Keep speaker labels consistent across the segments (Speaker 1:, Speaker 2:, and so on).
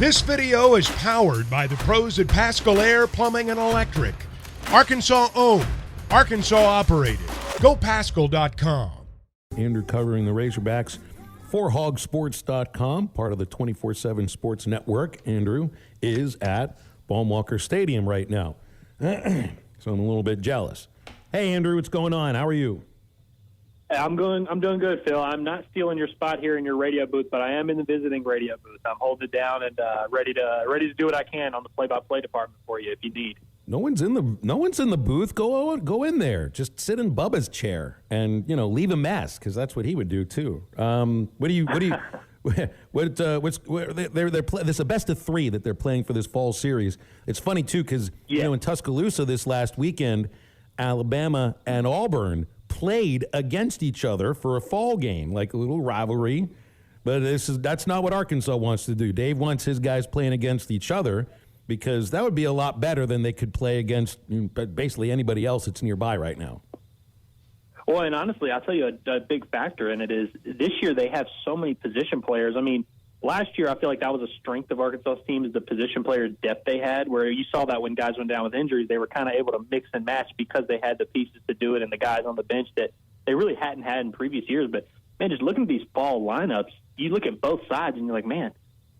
Speaker 1: This video is powered by the pros at Pascal Air Plumbing and Electric. Arkansas owned, Arkansas operated. GoPascal.com.
Speaker 2: Andrew covering the Razorbacks for HawgSports.com, part of the 24/7 Sports Network. Andrew is at Baum-Walker Stadium right now, so I'm a little bit jealous. Hey, Andrew, what's going on? How are you?
Speaker 3: I'm doing good, Phil. I'm not stealing your spot here in your radio booth, but I am in the visiting radio booth. I'm holding it down and ready to do what I can on the play-by-play department for you if you need.
Speaker 2: No one's in the booth. Go in there. Just sit in Bubba's chair and leave a mess, because that's what he would do too. This is a best of three that they're playing for this fall series. It's funny too, because in Tuscaloosa this last weekend, Alabama and Auburn played against each other for a fall game, like a little rivalry. But that's not what Arkansas wants to do. Dave wants his guys playing against each other, because that would be a lot better than they could play against basically anybody else that's nearby right now.
Speaker 3: Well, and honestly, I'll tell you a big factor in it is this year they have so many position players. I mean, last year I feel like that was a strength of Arkansas's team, is the position player depth they had, where you saw that when guys went down with injuries, they were kind of able to mix and match because they had the pieces to do it and the guys on the bench that they really hadn't had in previous years. But, man, just looking at these fall lineups, you look at both sides and you're like, man,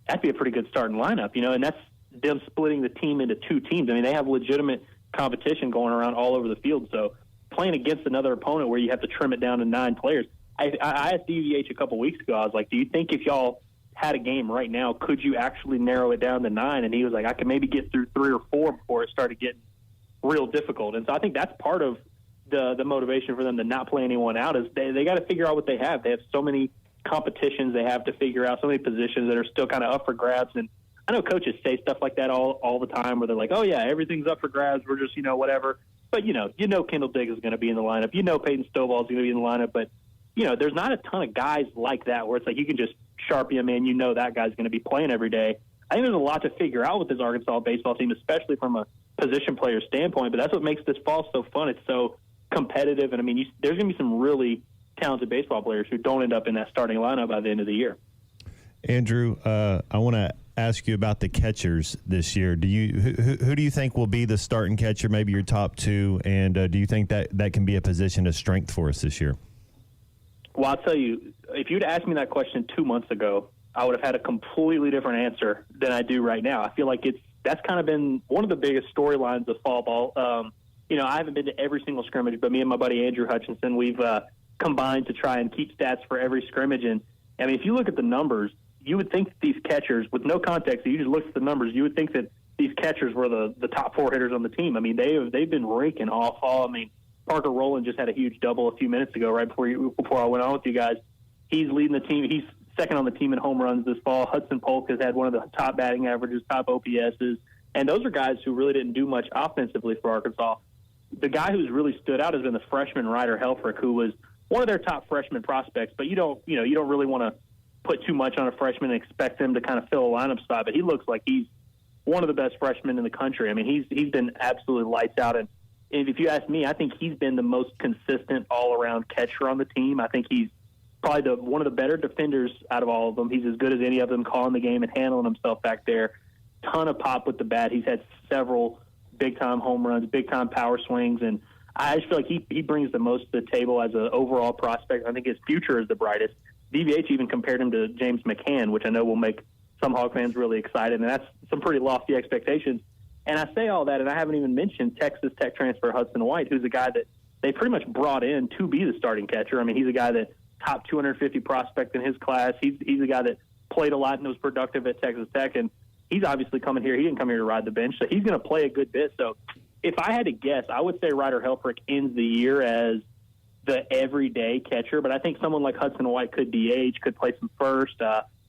Speaker 3: that'd be a pretty good starting lineup, and that's them splitting the team into two teams. I mean, they have legitimate competition going around all over the field. So playing against another opponent where you have to trim it down to 9 players. I asked DVH a couple weeks ago, I was like, do you think if y'all had a game right now, could you actually narrow it down to 9? And he was like, I could maybe get through 3 or 4 before it started getting real difficult. And so I think that's part of the motivation for them to not play anyone out, is they got to figure out what they have. They have so many competitions they have to figure out, so many positions that are still kind of up for grabs. And I know coaches say stuff like that all the time, where they're like, oh, yeah, everything's up for grabs. We're just, whatever. But, Kendall Diggs is going to be in the lineup. Peyton Stovall is going to be in the lineup. But, there's not a ton of guys like that where it's like you can just sharpie him in. That guy's going to be playing every day. I think there's a lot to figure out with this Arkansas baseball team, especially from a position player standpoint. But that's what makes this fall so fun. It's so competitive. And, there's going to be some really talented baseball players who don't end up in that starting lineup by the end of the year.
Speaker 4: Andrew, I want to ask you about the catchers this year. Who do you think will be the starting catcher, maybe your top 2, and do you think that can be a position of strength for us this year?
Speaker 3: Well, I'll tell you, if you'd asked me that question 2 months ago, I would have had a completely different answer than I do right now. I feel like that's kind of been one of the biggest storylines of fall ball. I haven't been to every single scrimmage, but me and my buddy Andrew Hutchinson, we've combined to try and keep stats for every scrimmage. And, if you look at the numbers, you would think that these catchers, with no context, you just look at the numbers, you would think that these catchers were the top 4 hitters on the team. They've been raking all fall. Parker Rowland just had a huge double a few minutes ago, right before I went on with you guys. He's leading the team. He's second on the team in home runs this fall. Hudson Polk has had one of the top batting averages, top OPSs, and those are guys who really didn't do much offensively for Arkansas. The guy who's really stood out has been the freshman Ryder Helfrich, who was one of their top freshman prospects. But you don't really want to put too much on a freshman and expect them to kind of fill a lineup spot. But he looks like he's one of the best freshmen in the country. He's been absolutely lights out. And if you ask me, I think he's been the most consistent all-around catcher on the team. I think he's probably one of the better defenders out of all of them. He's as good as any of them calling the game and handling himself back there. Ton of pop with the bat. He's had several big-time home runs, big-time power swings, and I just feel like he brings the most to the table as an overall prospect. I think his future is the brightest. DVH even compared him to James McCann, which I know will make some Hog fans really excited, and that's some pretty lofty expectations. And I say all that, and I haven't even mentioned Texas Tech transfer Hudson White, who's a guy that they pretty much brought in to be the starting catcher. He's a guy that top 250 prospect in his class. He's a guy that played a lot and was productive at Texas Tech, and he's obviously coming here. He didn't come here to ride the bench, so he's going to play a good bit. So if I had to guess, I would say Ryder Helfrich ends the year as the everyday catcher, but I think someone like Hudson White could DH, could play some first.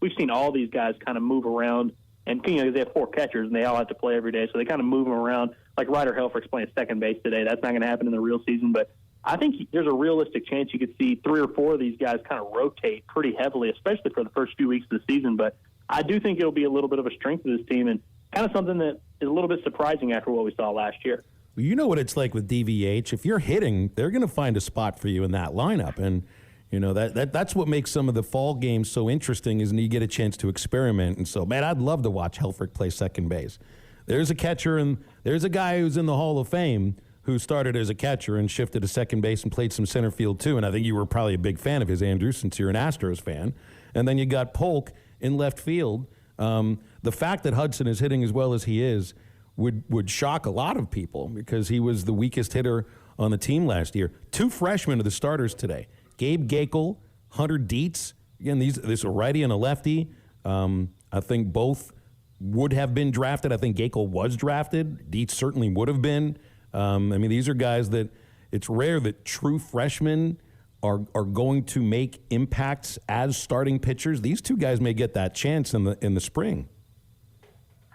Speaker 3: We've seen all these guys kind of move around, and they have 4 catchers, and they all have to play every day, so they kind of move them around. Like Ryder Helfrich's playing second base today. That's not going to happen in the real season, but I think there's a realistic chance you could see 3 or 4 of these guys kind of rotate pretty heavily, especially for the first few weeks of the season. But I do think it'll be a little bit of a strength of this team, and kind of something that is a little bit surprising after what we saw last year.
Speaker 2: You know what it's like with DVH. If you're hitting, they're going to find a spot for you in that lineup. And, You know, that's what makes some of the fall games so interesting is you get a chance to experiment. And so, man, I'd love to watch Helfrich play second base. There's a catcher and there's a guy who's in the Hall of Fame who started as a catcher and shifted to second base and played some center field too. And I think you were probably a big fan of his, Andrew, since you're an Astros fan. And then you got Polk in left field. The fact that Hudson is hitting as well as he is would shock a lot of people because he was the weakest hitter on the team last year. 2 freshmen are the starters today. Gabe Gakel, Hunter Dietz. Again, this a righty and a lefty. I think both would have been drafted. I think Gakel was drafted. Dietz certainly would have been. I mean, these are guys that it's rare that true freshmen are going to make impacts as starting pitchers. These 2 guys may get that chance in the spring.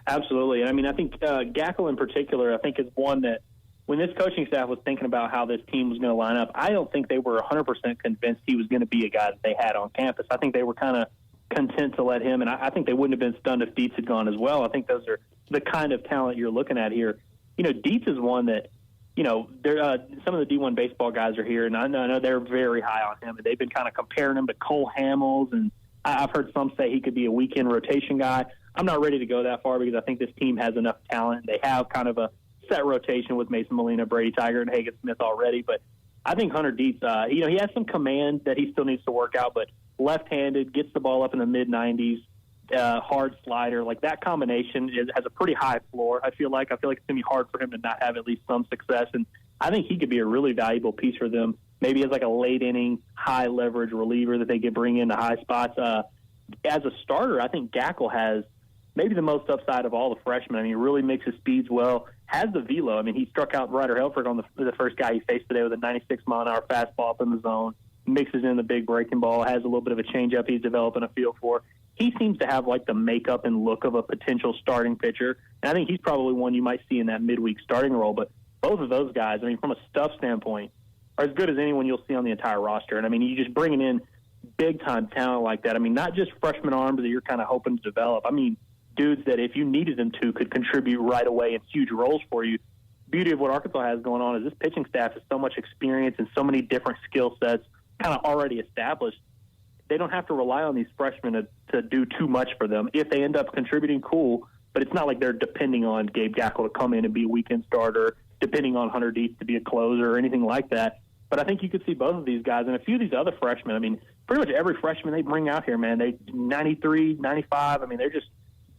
Speaker 3: Absolutely. I mean, I think Gakel in particular, I think is one that when this coaching staff was thinking about how this team was going to line up, I don't think they were 100% convinced he was going to be a guy that they had on campus. I think they were kind of content to let him, and I think they wouldn't have been stunned if Dietz had gone as well. I think those are the kind of talent you're looking at here. You know, Dietz is one that, you know, some of the D1 baseball guys are here, and I know they're very high on him, and they've been kind of comparing him to Cole Hamels, and I've heard some say he could be a weekend rotation guy. I'm not ready to go that far because I think this team has enough talent. They have kind of a set rotation with Mason Molina, Brady Tiger, and Hagen Smith already. But I think Hunter Dietz, he has some command that he still needs to work out, but left-handed, gets the ball up in the mid-90s, hard slider. Like that combination has a pretty high floor. I feel like it's going to be hard for him to not have at least some success. And I think he could be a really valuable piece for them, maybe as like a late-inning, high-leverage reliever that they could bring into high spots. As a starter, I think Gakel has maybe the most upside of all the freshmen. I mean, he really mixes speeds well, has the velo. I mean, he struck out Ryder Helfrich on the first guy he faced today with a 96-mile-an-hour fastball up in the zone, mixes in the big breaking ball, has a little bit of a changeup he's developing a feel for. He seems to have, like, the makeup and look of a potential starting pitcher, and I think he's probably one you might see in that midweek starting role. But both of those guys, I mean, from a stuff standpoint, are as good as anyone you'll see on the entire roster. And, I mean, you just bringing in big-time talent like that. I mean, not just freshman arms that you're kind of hoping to develop. I mean, dudes that if you needed them to could contribute right away in huge roles for you. Beauty of what Arkansas has going on is this pitching staff has so much experience and so many different skill sets kind of already established. They don't have to rely on these freshmen to do too much for them. If they end up contributing, cool, but it's not like they're depending on Gabe Gakel to come in and be a weekend starter, depending on Hunter Dietz to be a closer or anything like that. But I think you could see both of these guys and a few of these other freshmen. I mean, pretty much every freshman they bring out here, man, they 93, 95. I mean, they're just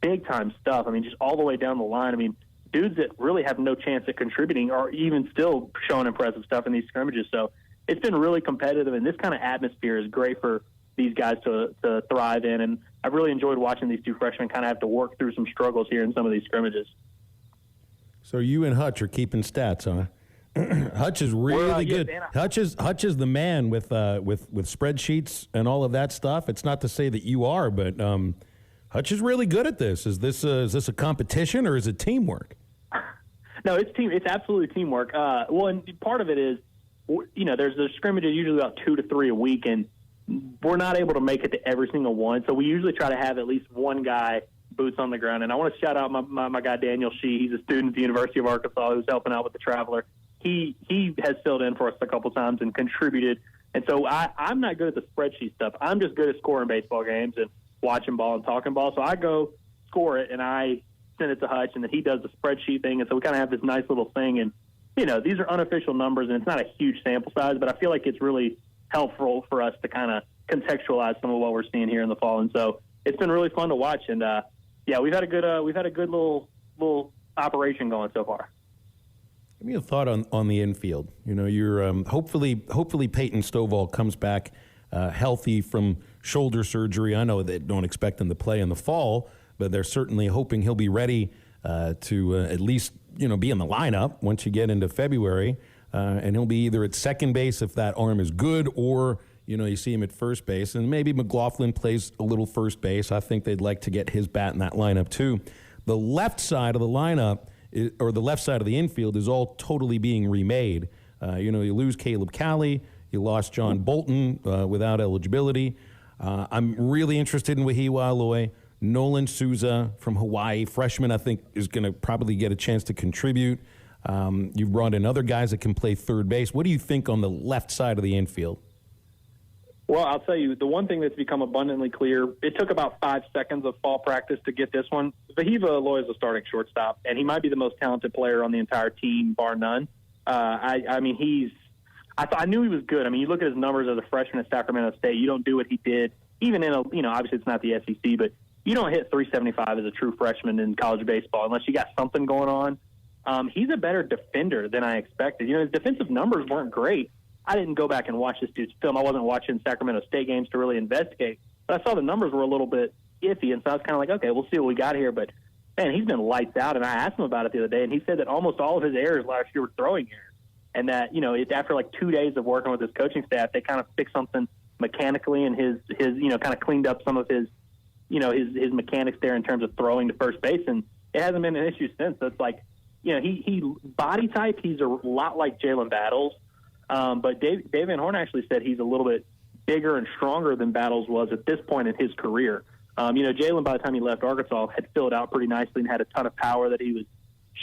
Speaker 3: big-time stuff. I mean, just all the way down the line. I mean, dudes that really have no chance at contributing are even still showing impressive stuff in these scrimmages. So it's been really competitive, and this kind of atmosphere is great for these guys to thrive in. And I've really enjoyed watching these 2 freshmen kind of have to work through some struggles here in some of these scrimmages.
Speaker 2: So you and Hutch are keeping stats, huh? Hutch is really good. Hutch is the man with spreadsheets and all of that stuff. It's not to say that you are, but Hutch is really good at this. Is this a competition or is it teamwork?
Speaker 3: No, it's team. It's absolutely teamwork. Well, and part of it is, you know, there's scrimmages usually about 2 to 3 a week, and we're not able to make it to every single one. So we usually try to have at least one guy boots on the ground. And I want to shout out my guy Daniel Shee. He's a student at the University of Arkansas who's helping out with the Traveler. He has filled in for us a couple times and contributed. And so I'm not good at the spreadsheet stuff. I'm just good at scoring baseball games and watching ball and talking ball. So I go score it and I send it to Hutch, and then he does the spreadsheet thing. And so we kind of have this nice little thing. And, you know, these are unofficial numbers, and it's not a huge sample size, but I feel like it's really helpful for us to kind of contextualize some of what we're seeing here in the fall. And so it's been really fun to watch. And, yeah, we've had a good little operation going so far.
Speaker 2: Give me a thought on the infield. You know, you're hopefully Peyton Stovall comes back healthy from shoulder surgery. I know they don't expect him to play in the fall, but they're certainly hoping he'll be ready to at least, you know, be in the lineup once you get into February. And he'll be either at second base if that arm is good, or, you know, you see him at first base. And maybe McLaughlin plays a little first base. I think they'd like to get his bat in that lineup too. The left side of the lineup, or the left side of the infield, is all totally being remade. You know, you lose Caleb Cali, you lost John Bolton without eligibility. I'm really interested in Wahiwa Aloy. Nolan Souza from Hawaii, freshman, I think is going to probably get a chance to contribute. You've brought in other guys that can play third base. What do you think on the left side of the infield?
Speaker 3: Well, I'll tell you, the one thing that's become abundantly clear, it took about 5 seconds of fall practice to get this one. Vahiva Aloy is a starting shortstop, and he might be the most talented player on the entire team, bar none. I knew he was good. I mean, you look at his numbers as a freshman at Sacramento State, you don't do what he did, even in obviously it's not the SEC, but you don't hit 375 as a true freshman in college baseball unless you got something going on. He's a better defender than I expected. His defensive numbers weren't great. I didn't go back and watch this dude's film. I wasn't watching Sacramento State games to really investigate, but I saw the numbers were a little bit iffy, and so I was kind of like, okay, we'll see what we got here. But, man, he's been lights out, and I asked him about it the other day, and he said that almost all of his errors last year were throwing errors, and that, it's after like 2 days of working with his coaching staff, they kind of fixed something mechanically, and his kind of cleaned up some of his mechanics there in terms of throwing to first base, and it hasn't been an issue since. So it's like, he body type, he's a lot like Jalen Battles. But Dave Van Horn actually said he's a little bit bigger and stronger than Battles was at this point in his career. Jalen, by the time he left Arkansas, had filled out pretty nicely and had a ton of power that he was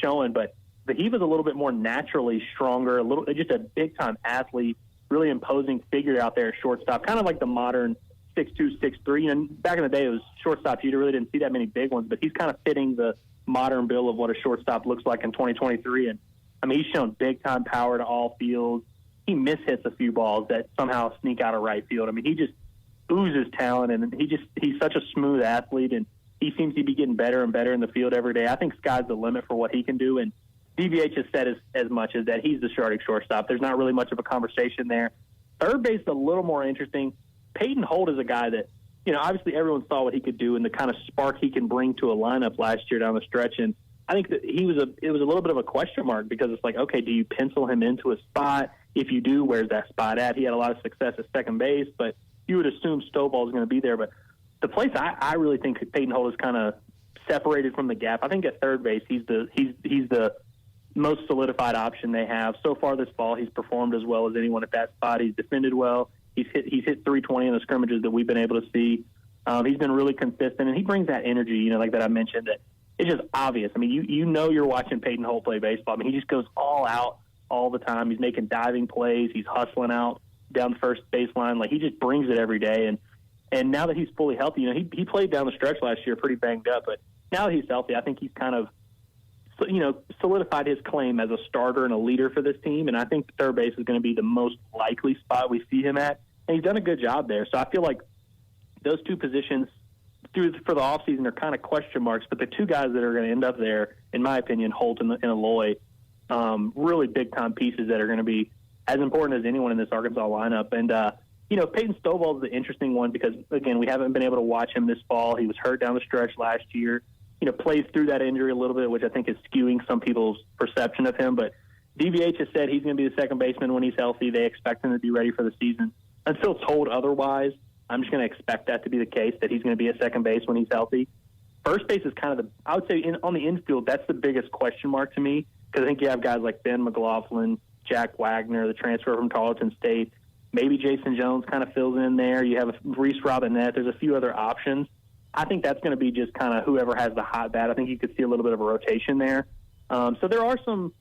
Speaker 3: showing. But he was a little bit more naturally stronger, just a big-time athlete, really imposing figure out there at shortstop, kind of like the modern 6'2", 6'3". And back in the day, it was shortstops. You really didn't see that many big ones, but he's kind of fitting the modern bill of what a shortstop looks like in 2023. And, he's shown big-time power to all fields. He mishits a few balls that somehow sneak out of right field. He just oozes talent, and he's such a smooth athlete, and he seems to be getting better and better in the field every day. I think sky's the limit for what he can do, and DVH has said as much as that he's the starting shortstop. There's not really much of a conversation there. Third base is a little more interesting. Peyton Holt is a guy that, obviously everyone saw what he could do and the kind of spark he can bring to a lineup last year down the stretch, and I think that it was a little bit of a question mark because it's like, okay, do you pencil him into a spot? If you do, where's that spot at? He had a lot of success at second base, but you would assume Stovall is going to be there. But the place I really think Peyton Holt is kind of separated from the gap. I think at third base he's the most solidified option they have so far this fall. He's performed as well as anyone at that spot. He's defended well. He's hit 320 in the scrimmages that we've been able to see. He's been really consistent, and he brings that energy, like that I mentioned, that it's just obvious. You're watching Peyton Holt play baseball. He just goes all out all the time. He's making diving plays. He's hustling out down the first baseline. He just brings it every day. And now that he's fully healthy, he played down the stretch last year pretty banged up. But now that he's healthy, I think he's kind of, solidified his claim as a starter and a leader for this team. And I think third base is going to be the most likely spot we see him at. And he's done a good job there. So I feel like those two positions for the offseason are kind of question marks. But the two guys that are going to end up there, in my opinion, Holt and Aloy, really big-time pieces that are going to be as important as anyone in this Arkansas lineup. And, Peyton Stovall is the interesting one because, again, we haven't been able to watch him this fall. He was hurt down the stretch last year. Plays through that injury a little bit, which I think is skewing some people's perception of him. But DVH has said he's going to be the second baseman when he's healthy. They expect him to be ready for the season. Until told otherwise, I'm just going to expect that to be the case, that he's going to be at second base when he's healthy. First base is kind of I would say on the infield, that's the biggest question mark to me because I think you have guys like Ben McLaughlin, Jack Wagner, the transfer from Tarleton State. Maybe Jason Jones kind of fills in there. You have Reese Robinette. There's a few other options. I think that's going to be just kind of whoever has the hot bat. I think you could see a little bit of a rotation there. So there are some,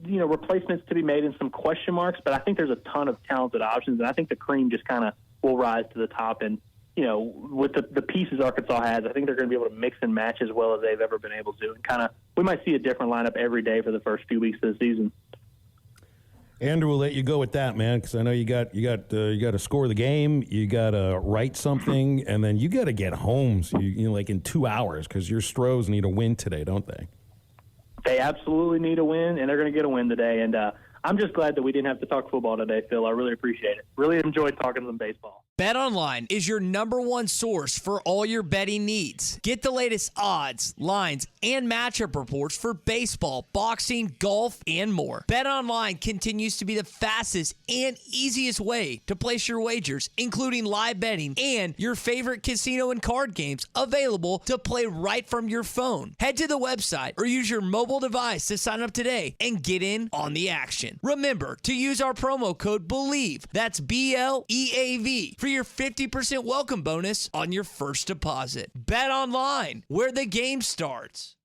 Speaker 3: replacements to be made and some question marks, but I think there's a ton of talented options, and I think the cream just kind of will rise to the top. And, with the pieces Arkansas has, I think they're going to be able to mix and match as well as they've ever been able to. And we might see a different lineup every day for the first few weeks of the season.
Speaker 2: Andrew, we'll let you go with that, man, because I know you got to score the game, you got to write something, and then you got to get home. So like in 2 hours, because your Stros need a win today, don't they?
Speaker 3: They absolutely need a win, and they're going to get a win today. And I'm just glad that we didn't have to talk football today, Phil. I really appreciate it. Really enjoyed talking to them baseball.
Speaker 5: BetOnline is your #1 source for all your betting needs. Get the latest odds, lines, and matchup reports for baseball, boxing, golf, and more. BetOnline continues to be the fastest and easiest way to place your wagers, including live betting and your favorite casino and card games available to play right from your phone. Head to the website or use your mobile device to sign up today and get in on the action. Remember to use our promo code BELIEVE, that's BLEAV, for your 50% welcome bonus on your first deposit. Bet online, where the game starts.